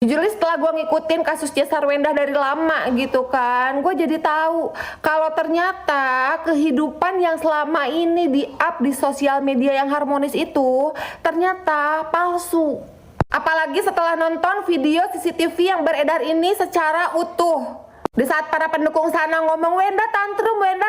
Jujur setelah gue ngikutin kasusnya Sarwenda dari lama gitu kan, gue jadi tahu kalau ternyata kehidupan yang selama ini di-up di sosial media yang harmonis itu ternyata palsu. Apalagi setelah nonton video CCTV yang beredar ini secara utuh. Di saat para pendukung sana ngomong Wenda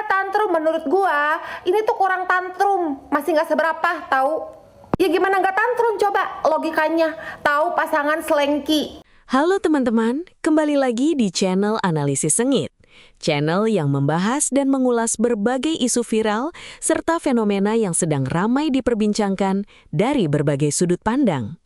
tantrum, menurut gua ini tuh kurang tantrum, masih nggak seberapa tahu. Ya gimana nggak tantrum coba logikanya, tahu pasangan selengki. Halo teman-teman, kembali lagi di channel Analisis Sengit. Channel yang membahas dan mengulas berbagai isu viral serta fenomena yang sedang ramai diperbincangkan dari berbagai sudut pandang.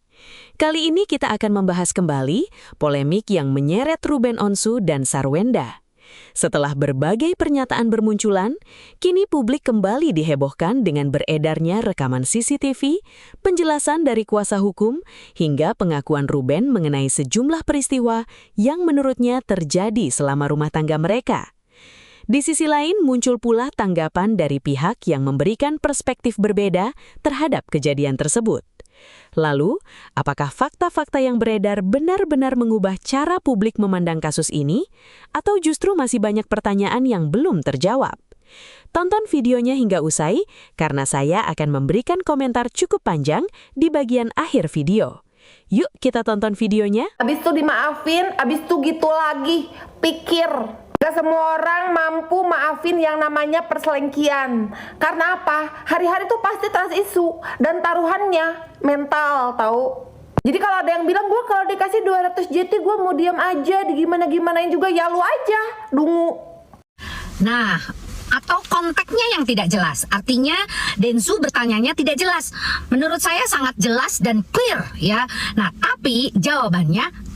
Kali ini kita akan membahas kembali polemik yang menyeret Ruben Onsu dan Sarwenda. Setelah berbagai pernyataan bermunculan, kini publik kembali dihebohkan dengan beredarnya rekaman CCTV, penjelasan dari kuasa hukum, hingga pengakuan Ruben mengenai sejumlah peristiwa yang menurutnya terjadi selama rumah tangga mereka. Di sisi lain, muncul pula tanggapan dari pihak yang memberikan perspektif berbeda terhadap kejadian tersebut. Lalu, apakah fakta-fakta yang beredar benar-benar mengubah cara publik memandang kasus ini? Atau justru masih banyak pertanyaan yang belum terjawab? Tonton videonya hingga usai, karena saya akan memberikan komentar cukup panjang di bagian akhir video. Yuk kita tonton videonya. Abis itu dimaafin, abis itu gitu lagi. Pikir, gak semua orang mampu maafin yang namanya perselengkian. Karena apa? Hari-hari tuh pasti trust isu dan taruhannya mental, tahu. Jadi kalau ada yang bilang gue kalau dikasih 200 JT gue mau diam aja, digimana-gimanain juga, ya lu aja, dungu. Nah, atau konteksnya yang tidak jelas. Artinya Densu bertanyanya tidak jelas. Menurut saya sangat jelas dan clear ya. Nah, tapi jawabannya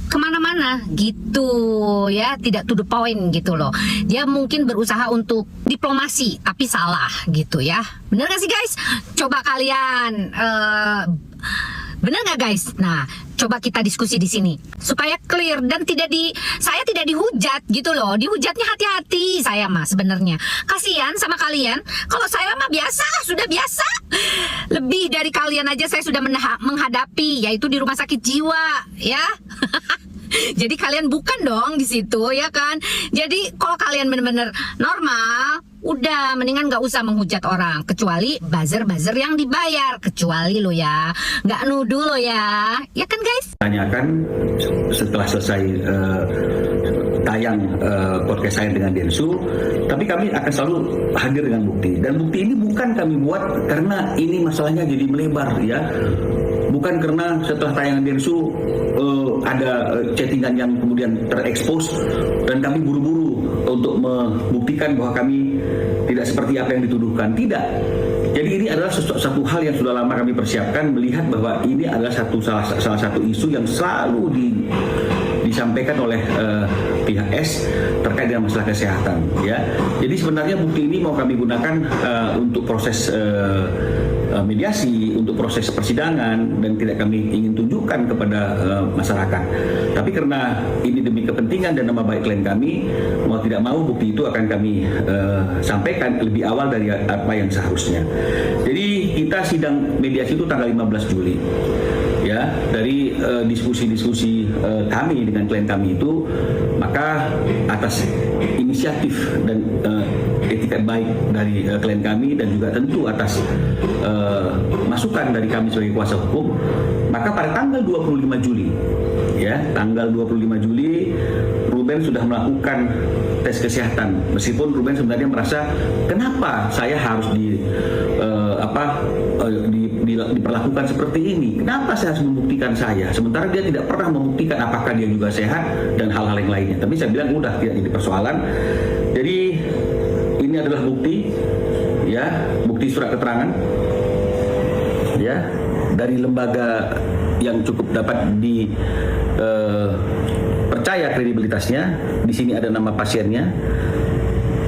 kemana-mana gitu ya, tidak to the point gitu loh. Dia mungkin berusaha untuk diplomasi tapi salah gitu ya. Bener gak sih guys? Coba kalian bener gak guys? Nah, coba kita diskusi di sini supaya clear dan saya tidak dihujat gitu loh. Dihujatnya hati-hati saya mah sebenarnya. Kasihan sama kalian. Kalau saya mah biasa, sudah biasa. Lebih dari kalian aja saya sudah menghadapi, yaitu di rumah sakit jiwa ya. Jadi kalian bukan dong di situ ya kan. Jadi kalau kalian benar-benar normal, udah mendingan nggak usah menghujat orang, kecuali buzzer-buzzer yang dibayar, kecuali lo ya, nggak nuduh lo ya kan guys. Tanyakan setelah selesai tayang podcast saya dengan Densu, tapi kami akan selalu hadir dengan bukti, dan bukti ini bukan kami buat karena ini masalahnya jadi melebar ya, bukan karena setelah tayangan Densu ada chattingan yang kemudian terekspos dan kami buru-buru untuk membuktikan bahwa kami tidak seperti apa yang dituduhkan. Tidak. Jadi ini adalah satu hal yang sudah lama kami persiapkan, melihat bahwa ini adalah salah satu isu yang selalu disampaikan oleh pihak S terkait dengan masalah kesehatan ya. Jadi sebenarnya bukti ini mau kami gunakan untuk proses mediasi, untuk proses persidangan, dan tidak kami ingin tunjukkan kepada masyarakat. Tapi karena ini demi kepentingan dan nama baik klien kami, mau tidak mau bukti itu akan kami sampaikan lebih awal dari apa yang seharusnya. Jadi kita sidang mediasi itu tanggal 15 Juli. Ya, dari diskusi-diskusi kami dengan klien kami itu, maka atas inisiatif dan etikat baik dari klien kami, dan juga tentu atas masukan dari kami sebagai kuasa hukum, maka pada tanggal 25 Juli ya, tanggal 25 Juli Ruben sudah melakukan tes kesehatan, meskipun Ruben sebenarnya merasa kenapa saya harus diperlakukan seperti ini, kenapa saya harus membuktikan saya, sementara dia tidak pernah membuktikan apakah dia juga sehat dan hal-hal yang lainnya. Tapi saya bilang udah, tidak jadi persoalan. Jadi ini adalah bukti ya, bukti surat keterangan ya dari lembaga yang cukup dapat dipercaya kredibilitasnya. Di sini ada nama pasiennya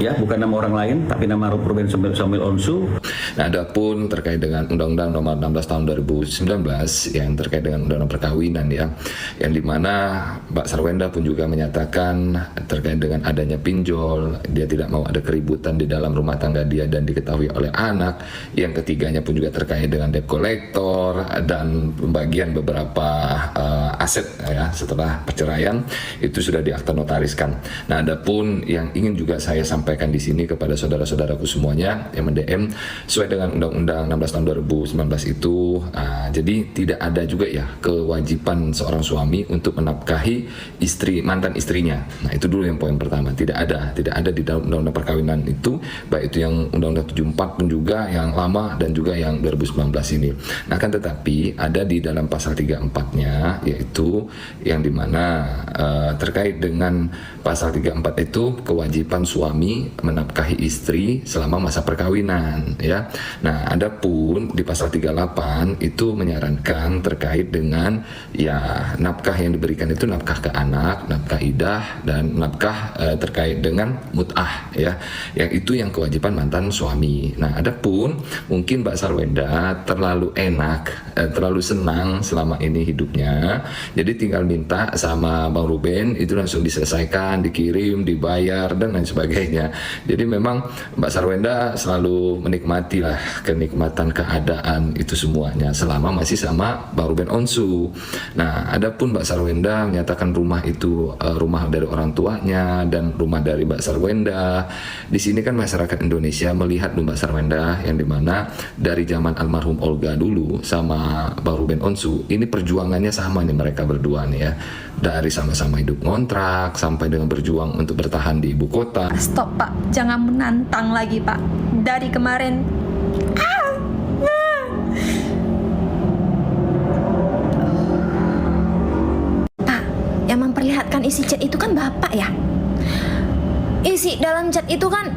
ya, bukan nama orang lain, tapi nama Ruben Samuel Onsu. Nah, adapun terkait dengan Undang-Undang Nomor 16 Tahun 2019 yang terkait dengan Undang-Undang Perkawinan ya, yang dimana Mbak Sarwenda pun juga menyatakan terkait dengan adanya pinjol, dia tidak mau ada keributan di dalam rumah tangga dia dan diketahui oleh anak. Yang ketiganya pun juga terkait dengan debt collector dan pembagian beberapa aset ya setelah perceraian itu sudah diakta notariskan. Nah, adapun yang ingin juga saya sampaikan di sini kepada saudara-saudaraku semuanya yang mendm sesuai dengan Undang-Undang 16 tahun 2019 itu, jadi tidak ada juga ya kewajiban seorang suami untuk menafkahi mantan istrinya. Nah, itu dulu yang poin pertama. Tidak ada di dalam Undang-Undang Perkawinan itu, baik itu yang Undang-Undang 74 pun juga yang lama dan juga yang 2019 ini. Nah, kan tetapi ada di dalam pasal 34-nya, yaitu yang dimana terkait dengan pasal 34 itu kewajiban suami menafkahi istri selama masa perkawinan ya. Nah, adapun di pasal 38 itu menyarankan terkait dengan ya nafkah yang diberikan itu nafkah ke anak, nafkah idah dan nafkah terkait dengan mut'ah ya. Yang itu yang kewajiban mantan suami. Nah, adapun mungkin Mbak Sarwenda terlalu enak, terlalu senang selama ini hidupnya. Jadi tinggal minta sama Bang Ruben itu langsung diselesaikan, dikirim, dibayar dan lain sebagainya. Jadi memang Mbak Sarwenda selalu menikmati lah kenikmatan keadaan itu semuanya selama masih sama Bang Ruben Onsu. Nah, adapun Mbak Sarwenda menyatakan rumah itu rumah dari orang tuanya dan rumah dari Mbak Sarwenda. Di sini kan masyarakat Indonesia melihat Mbak Sarwenda yang dimana dari zaman almarhum Olga dulu sama Bang Ruben Onsu ini perjuangannya sama nih mereka berdua nih ya, dari sama-sama hidup ngontrak sampai dengan berjuang untuk bertahan di ibu kota. Stop Pak, jangan menantang lagi Pak. Dari kemarin Pak, yang memperlihatkan isi chat itu kan Bapak ya. Isi dalam chat itu kan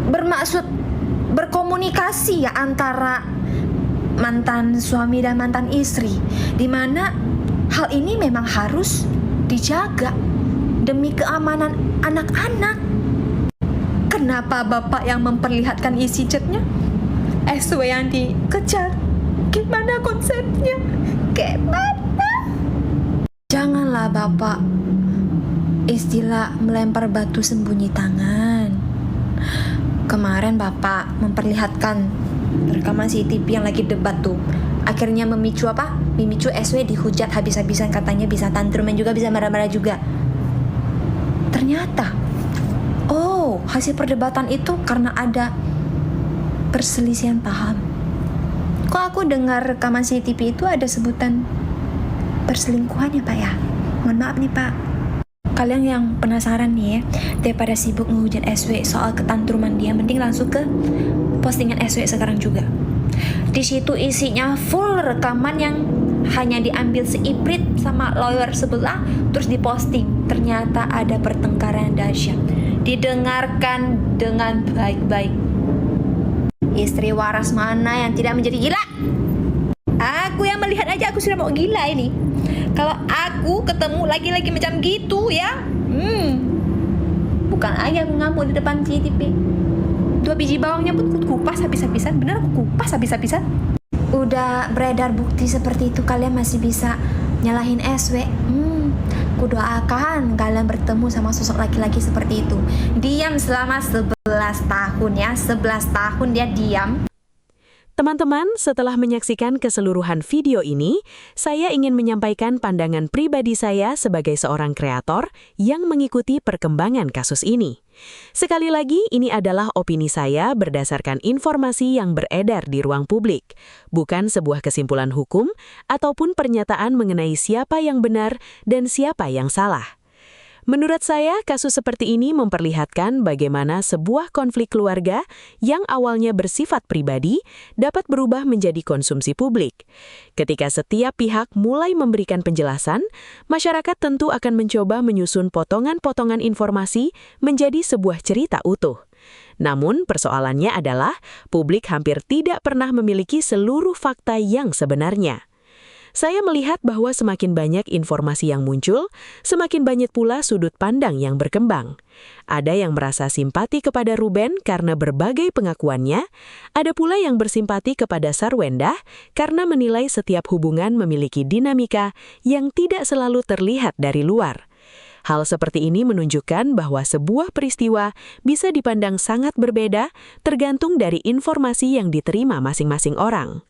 bermaksud berkomunikasi ya antara mantan suami dan mantan istri, dimana hal ini memang harus dijaga demi keamanan anak-anak. Kenapa Bapak yang memperlihatkan isi chatnya? SW yang dikejar. Gimana konsepnya? Gimana? Janganlah Bapak istilah melempar batu sembunyi tangan. Kemarin Bapak memperlihatkan rekaman CCTV yang lagi debat tuh. Akhirnya memicu apa? Memicu SW dihujat habis-habisan, katanya bisa tantrum dan juga bisa marah-marah juga. Ternyata hasil perdebatan itu karena ada perselisihan paham. Kok aku dengar rekaman CCTV itu ada sebutan perselingkuhan ya Pak ya? Mohon maaf nih Pak. Kalian yang penasaran nih ya, daripada sibuk ngehujat SW soal ketantruman dia, mending langsung ke postingan SW sekarang juga. Di situ isinya full rekaman yang hanya diambil seiprit sama lawyer sebelah terus diposting. Ternyata ada pertengkaran dahsyat. Didengarkan dengan baik-baik. Istri waras mana yang tidak menjadi gila? Aku yang melihat aja aku sudah mau gila ini. Kalau aku ketemu lagi-lagi macam gitu ya, bukan aja aku ngamuk di depan CCTV. 2 biji bawangnya pun kupas habis-habisan. Bener aku kupas habis-habisan. Udah beredar bukti seperti itu, kalian masih bisa nyalahin SW. Kudoakan kalian bertemu sama sosok laki-laki seperti itu. Diam selama 11 tahun ya. 11 tahun dia diam. Teman-teman, setelah menyaksikan keseluruhan video ini, saya ingin menyampaikan pandangan pribadi saya sebagai seorang kreator yang mengikuti perkembangan kasus ini. Sekali lagi, ini adalah opini saya berdasarkan informasi yang beredar di ruang publik, bukan sebuah kesimpulan hukum ataupun pernyataan mengenai siapa yang benar dan siapa yang salah. Menurut saya, kasus seperti ini memperlihatkan bagaimana sebuah konflik keluarga yang awalnya bersifat pribadi dapat berubah menjadi konsumsi publik. Ketika setiap pihak mulai memberikan penjelasan, masyarakat tentu akan mencoba menyusun potongan-potongan informasi menjadi sebuah cerita utuh. Namun, persoalannya adalah publik hampir tidak pernah memiliki seluruh fakta yang sebenarnya. Saya melihat bahwa semakin banyak informasi yang muncul, semakin banyak pula sudut pandang yang berkembang. Ada yang merasa simpati kepada Ruben karena berbagai pengakuannya, ada pula yang bersimpati kepada Sarwendah karena menilai setiap hubungan memiliki dinamika yang tidak selalu terlihat dari luar. Hal seperti ini menunjukkan bahwa sebuah peristiwa bisa dipandang sangat berbeda tergantung dari informasi yang diterima masing-masing orang.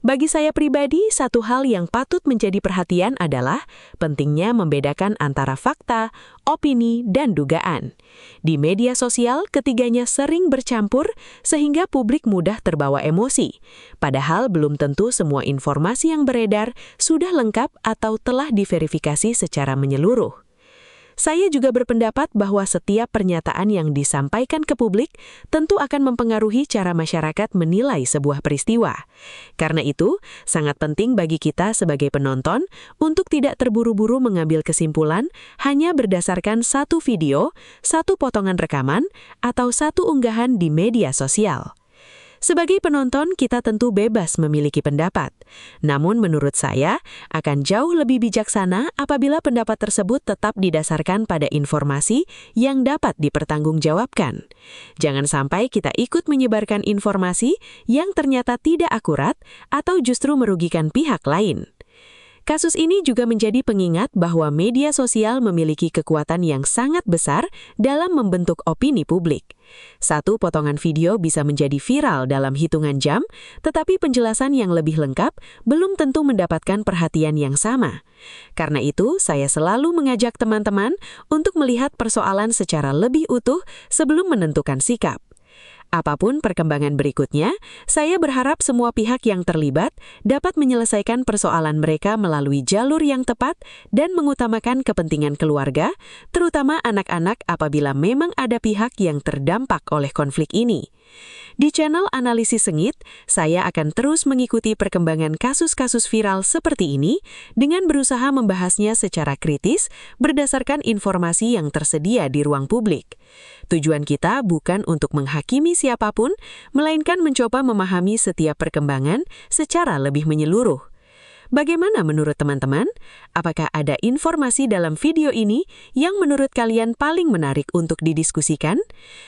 Bagi saya pribadi, satu hal yang patut menjadi perhatian adalah pentingnya membedakan antara fakta, opini, dan dugaan. Di media sosial, ketiganya sering bercampur sehingga publik mudah terbawa emosi. Padahal belum tentu semua informasi yang beredar sudah lengkap atau telah diverifikasi secara menyeluruh. Saya juga berpendapat bahwa setiap pernyataan yang disampaikan ke publik tentu akan mempengaruhi cara masyarakat menilai sebuah peristiwa. Karena itu, sangat penting bagi kita sebagai penonton untuk tidak terburu-buru mengambil kesimpulan hanya berdasarkan satu video, satu potongan rekaman, atau satu unggahan di media sosial. Sebagai penonton, kita tentu bebas memiliki pendapat. Namun menurut saya, akan jauh lebih bijaksana apabila pendapat tersebut tetap didasarkan pada informasi yang dapat dipertanggungjawabkan. Jangan sampai kita ikut menyebarkan informasi yang ternyata tidak akurat atau justru merugikan pihak lain. Kasus ini juga menjadi pengingat bahwa media sosial memiliki kekuatan yang sangat besar dalam membentuk opini publik. Satu potongan video bisa menjadi viral dalam hitungan jam, tetapi penjelasan yang lebih lengkap belum tentu mendapatkan perhatian yang sama. Karena itu, saya selalu mengajak teman-teman untuk melihat persoalan secara lebih utuh sebelum menentukan sikap. Apapun perkembangan berikutnya, saya berharap semua pihak yang terlibat dapat menyelesaikan persoalan mereka melalui jalur yang tepat dan mengutamakan kepentingan keluarga, terutama anak-anak apabila memang ada pihak yang terdampak oleh konflik ini. Di channel Analisis Sengit, saya akan terus mengikuti perkembangan kasus-kasus viral seperti ini dengan berusaha membahasnya secara kritis berdasarkan informasi yang tersedia di ruang publik. Tujuan kita bukan untuk menghakimi siapapun, melainkan mencoba memahami setiap perkembangan secara lebih menyeluruh. Bagaimana menurut teman-teman? Apakah ada informasi dalam video ini yang menurut kalian paling menarik untuk didiskusikan?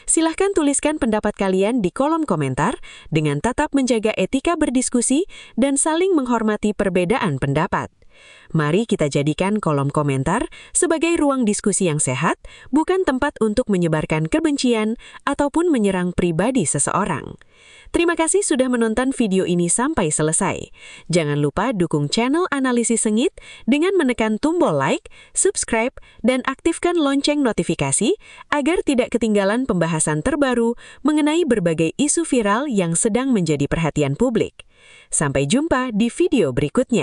Silahkan tuliskan pendapat kalian di kolom komentar dengan tetap menjaga etika berdiskusi dan saling menghormati perbedaan pendapat. Mari kita jadikan kolom komentar sebagai ruang diskusi yang sehat, bukan tempat untuk menyebarkan kebencian ataupun menyerang pribadi seseorang. Terima kasih sudah menonton video ini sampai selesai. Jangan lupa dukung channel Analisis Sengit dengan menekan tombol like, subscribe, dan aktifkan lonceng notifikasi agar tidak ketinggalan pembahasan terbaru mengenai berbagai isu viral yang sedang menjadi perhatian publik. Sampai jumpa di video berikutnya.